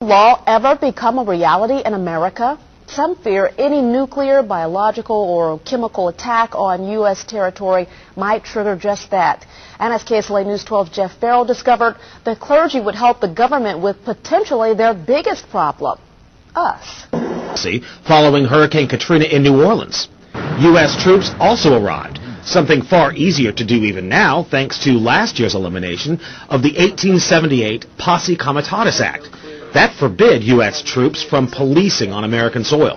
Law ever become a reality in America? Some fear any nuclear, biological, or chemical attack on U.S. territory might trigger just that. And as KSLA News 12's Jeff Farrell discovered, the clergy would help the government with potentially their biggest problem, us. Following Hurricane Katrina in New Orleans, U.S. troops also arrived, something far easier to do even now thanks to last year's elimination of the 1878 Posse Comitatus Act. That forbid U.S. troops from policing on American soil.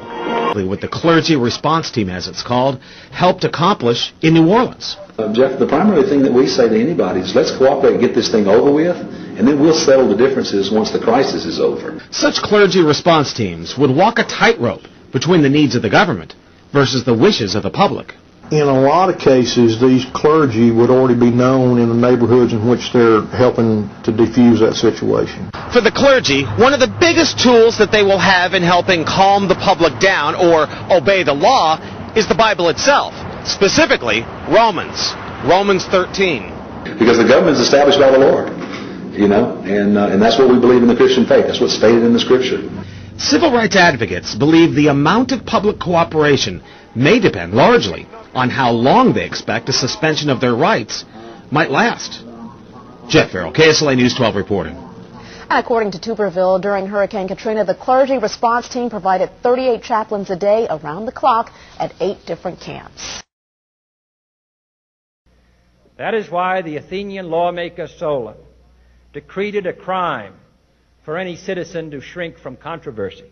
What the clergy response team, as it's called, helped accomplish in New Orleans. Jeff, the primary thing that we say to anybody is let's cooperate and get this thing over with, and then we'll settle the differences once the crisis is over. Such clergy response teams would walk a tightrope between the needs of the government versus the wishes of the public. In a lot of cases, these clergy would already be known in the neighborhoods in which they're helping to defuse that situation. For the clergy, one of the biggest tools that they will have in helping calm the public down or obey the law is the Bible itself, specifically Romans 13. Because the government is established by the Lord, and that's what we believe in the Christian faith. That's what's stated in the Scripture. Civil rights advocates believe the amount of public cooperation may depend largely on how long they expect a suspension of their rights might last. Jeff Farrell, KSLA News 12 reporting. And according to Tuberville, during Hurricane Katrina, the clergy response team provided 38 chaplains a day around the clock at 8 different camps. That is why the Athenian lawmaker Solon decreed it a crime for any citizen to shrink from controversy.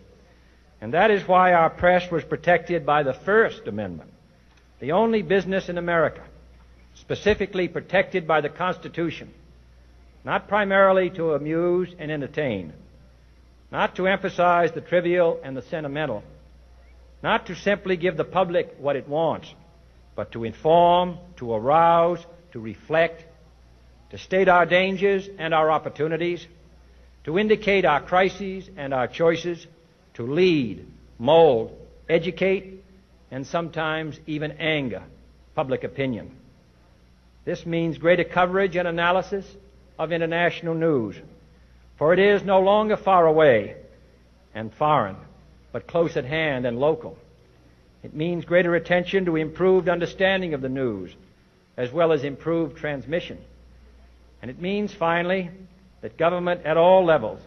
And that is why our press was protected by the First Amendment, the only business in America specifically protected by the Constitution, not primarily to amuse and entertain, not to emphasize the trivial and the sentimental, not to simply give the public what it wants, but to inform, to arouse, to reflect, to state our dangers and our opportunities, to indicate our crises and our choices, to lead, mold, educate, and sometimes even anger public opinion. This means greater coverage and analysis of international news, for it is no longer far away and foreign, but close at hand and local. It means greater attention to improved understanding of the news, as well as improved transmission. And it means, finally, that government at all levels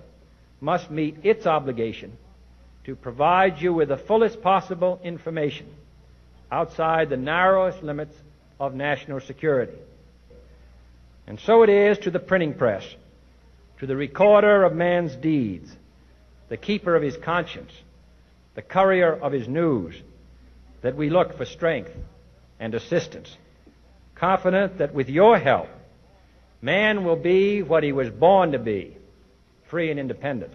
must meet its obligation to provide you with the fullest possible information outside the narrowest limits of national security. And so it is to the printing press, to the recorder of man's deeds, the keeper of his conscience, the courier of his news, that we look for strength and assistance, confident that with your help, man will be what he was born to be, free and independent.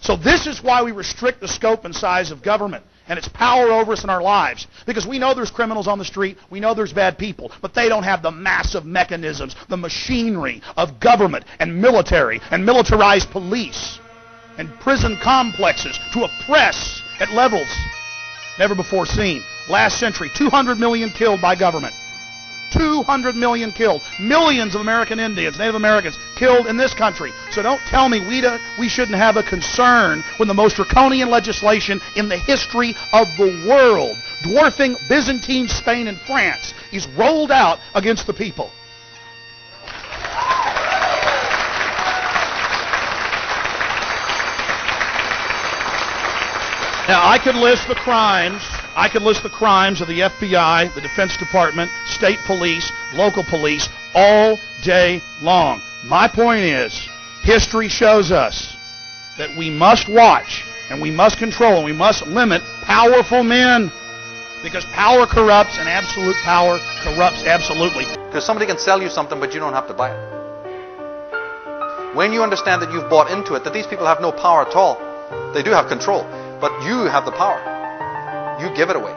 So this is why we restrict the scope and size of government and its power over us in our lives. Because we know there's criminals on the street, we know there's bad people, but they don't have the massive mechanisms, the machinery of government and military and militarized police and prison complexes to oppress at levels never before seen. Last century, 200 million killed by government. 200 million killed. Millions of American Indians, Native Americans, killed in this country. So don't tell me we shouldn't have a concern when the most draconian legislation in the history of the world, dwarfing Byzantine Spain and France, is rolled out against the people. Now, I could list the crimes. I could list the crimes of the FBI, the Defense Department, state police, local police, all day long. My point is, history shows us that we must watch and we must control and we must limit powerful men, because power corrupts and absolute power corrupts absolutely. Because somebody can sell you something, but you don't have to buy it. When you understand that you've bought into it, that these people have no power at all, they do have control, but you have the power. You give it away.